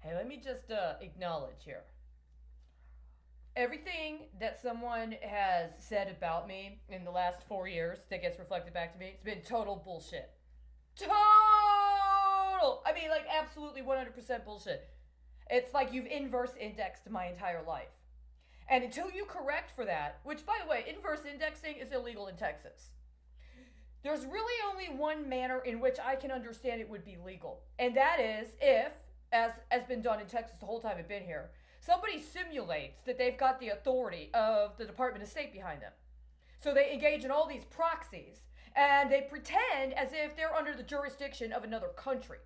Hey, let me just acknowledge here. Everything that someone has said about me in the last 4 years that gets reflected back to me, it's been total bullshit. Total! I mean, like, absolutely 100% bullshit. It's like you've inverse indexed my entire life. And until you correct for that, which, by the way, inverse indexing is illegal in Texas. There's really only one manner in which I can understand it would be legal, and that is if, as has been done in Texas the whole time I've been here, somebody simulates that they've got the authority of the Department of State behind them. So they engage in all these proxies, and they pretend as if they're under the jurisdiction of another country.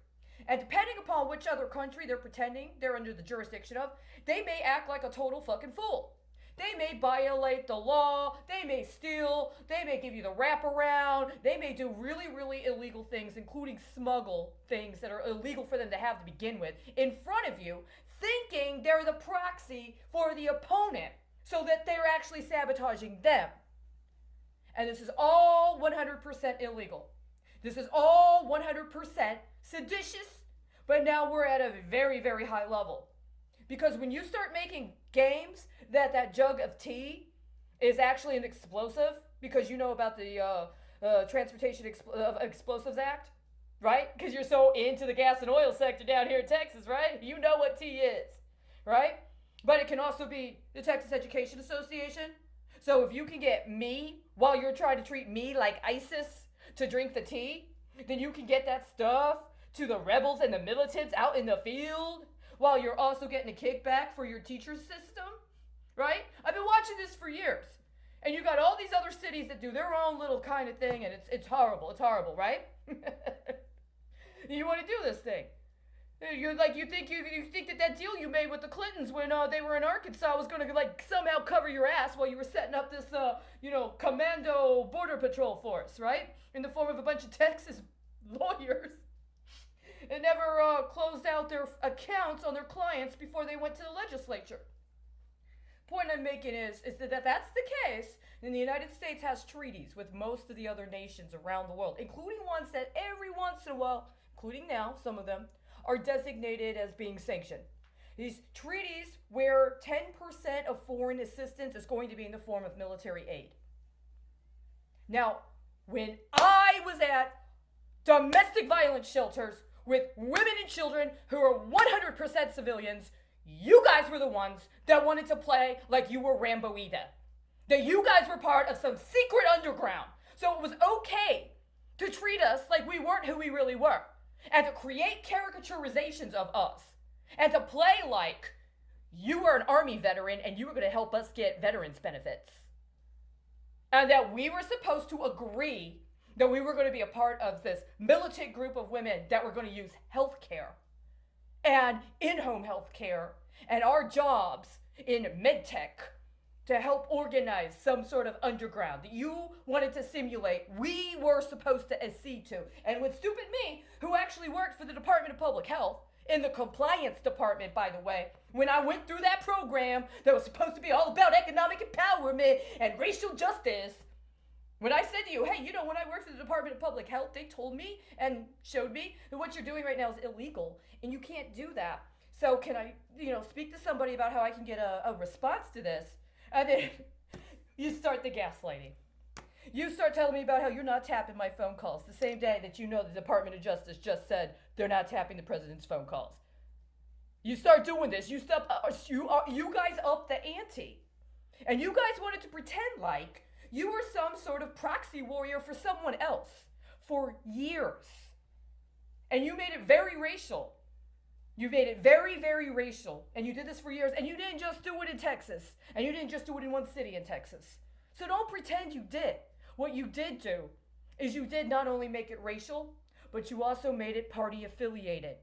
And depending upon which other country they're pretending they're under the jurisdiction of, they may act like a total fucking fool. They may violate the law, they may steal, they may give you the wraparound, they may do really, really illegal things, including smuggle things that are illegal for them to have to begin with, in front of you, thinking they're the proxy for the opponent, so that they're actually sabotaging them. And this is all 100% illegal. This is all 100% seditious, but now we're at a very, very high level. Because when you start making games that jug of tea is actually an explosive, because you know about the Transportation Explosives Act, right? Because you're so into the gas and oil sector down here in Texas, right? You know what tea is, right? But it can also be the Texas Education Association. So if you can get me, while you're trying to treat me like ISIS, to drink the tea, then you can get that stuff to the rebels and the militants out in the field, while you're also getting a kickback for your teacher system, right? I've been watching this for years. And you got all these other cities that do their own little kind of thing, and it's horrible. It's horrible, right? You want to do this thing. You think that deal you made with the Clintons when they were in Arkansas was going to like somehow cover your ass while you were setting up this commando border patrol force, right? In the form of a bunch of Texas lawyers and never closed out their accounts on their clients before they went to the legislature. Point I'm making is that that's the case, then the United States has treaties with most of the other nations around the world, including ones that every once in a while, including now, some of them, are designated as being sanctioned. These treaties where 10% of foreign assistance is going to be in the form of military aid. Now, when I was at domestic violence shelters with women and children who are 100% civilians, you guys were the ones that wanted to play like you were Rambo Ida. That you guys were part of some secret underground. So it was okay to treat us like we weren't who we really were. And to create caricaturizations of us. And to play like you were an army veteran and you were going to help us get veterans benefits. And that we were supposed to agree that we were going to be a part of this militant group of women that were going to use health care and in-home health care and our jobs in medtech to help organize some sort of underground that you wanted to simulate we were supposed to accede to. And with stupid me, who actually worked for the Department of Public Health, in the compliance department, by the way, when I went through that program that was supposed to be all about economic empowerment and racial justice, when I said to you, hey, when I worked for the Department of Public Health, they told me and showed me that what you're doing right now is illegal and you can't do that. So can I, speak to somebody about how I can get a response to this? And then you start the gaslighting. You start telling me about how you're not tapping my phone calls the same day that the Department of Justice just said they're not tapping the president's phone calls. You start doing this. You guys up the ante. And you guys wanted to pretend like you were some sort of proxy warrior for someone else for years. And you made it very racial. You made it very, very racial. And you did this for years. And you didn't just do it in Texas. And you didn't just do it in one city in Texas. So don't pretend you did. What you did do is you did not only make it racial, but you also made it party affiliated.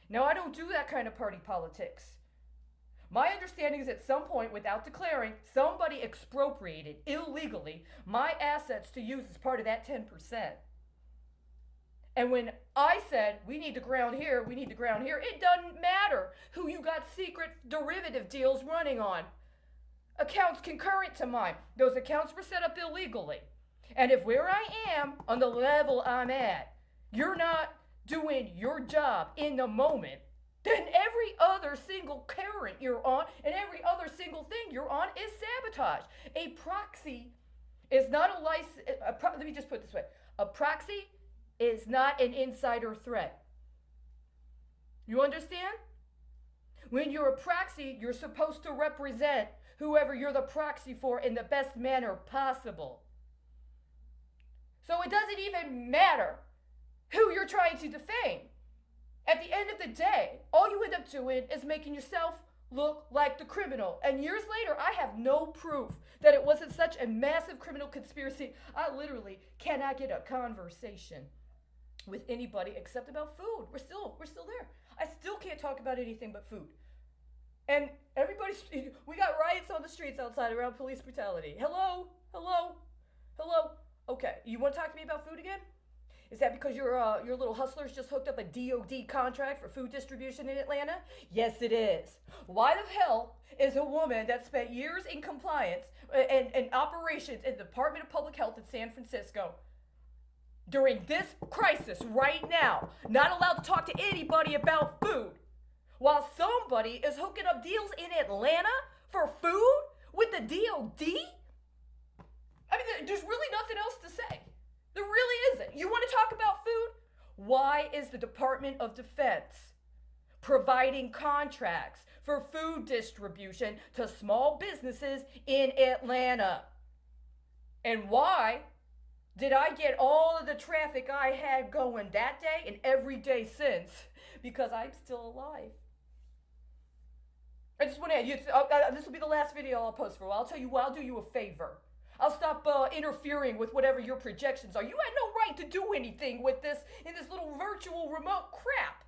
Now, I don't do that kind of party politics. My understanding is at some point, without declaring, somebody expropriated illegally my assets to use as part of that 10%. And when I said, we need to ground here, it doesn't matter who you got secret derivative deals running on. Accounts concurrent to mine. Those accounts were set up illegally. And if where I am, on the level I'm at, you're not doing your job in the moment, then every other single current you're on and every other single thing you're on is sabotage. A proxy is not a license. Let me just put it this way: a proxy is not an insider threat. You understand? When you're a proxy, you're supposed to represent whoever you're the proxy for in the best manner possible. So it doesn't even matter who you're trying to defame. At the end of the day, all you end up doing is making yourself look like the criminal. And years later, I have no proof that it wasn't such a massive criminal conspiracy. I literally cannot get a conversation with anybody except about food. We're still there. I still can't talk about anything but food. And we got riots on the streets outside around police brutality. Hello? Okay, you want to talk to me about food again? Is that because your little hustlers just hooked up a DOD contract for food distribution in Atlanta? Yes, it is. Why the hell is a woman that spent years in compliance and operations in the Department of Public Health in San Francisco during this crisis right now not allowed to talk to anybody about food, while somebody is hooking up deals in Atlanta for food with the DOD? I mean, there's really nothing else to say. There really isn't. You want to talk about food? Why is the Department of Defense providing contracts for food distribution to small businesses in Atlanta? And why did I get all of the traffic I had going that day and every day since? Because I'm still alive. I just want to, this will be the last video I'll post for a while. I'll tell you what, I'll do you a favor. I'll stop interfering with whatever your projections are. You had no right to do anything with this in this little virtual remote crap.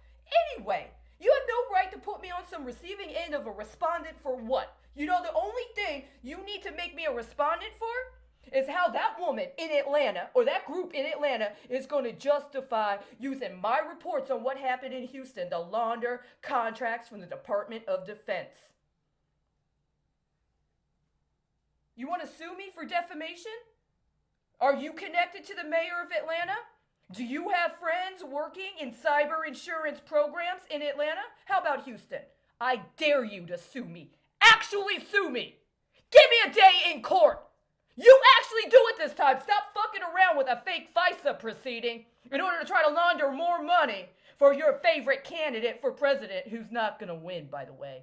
Anyway, you have no right to put me on some receiving end of a respondent for what? You know, the only thing you need to make me a respondent for is how that woman in Atlanta or that group in Atlanta is going to justify using my reports on what happened in Houston to launder contracts from the Department of Defense. You want to sue me for defamation? Are you connected to the mayor of Atlanta? Do you have friends working in cyber insurance programs in Atlanta? How about Houston? I dare you to sue me. Actually sue me. Give me a day in court. You actually do it this time. Stop fucking around with a fake FISA proceeding in order to try to launder more money for your favorite candidate for president, who's not going to win, by the way.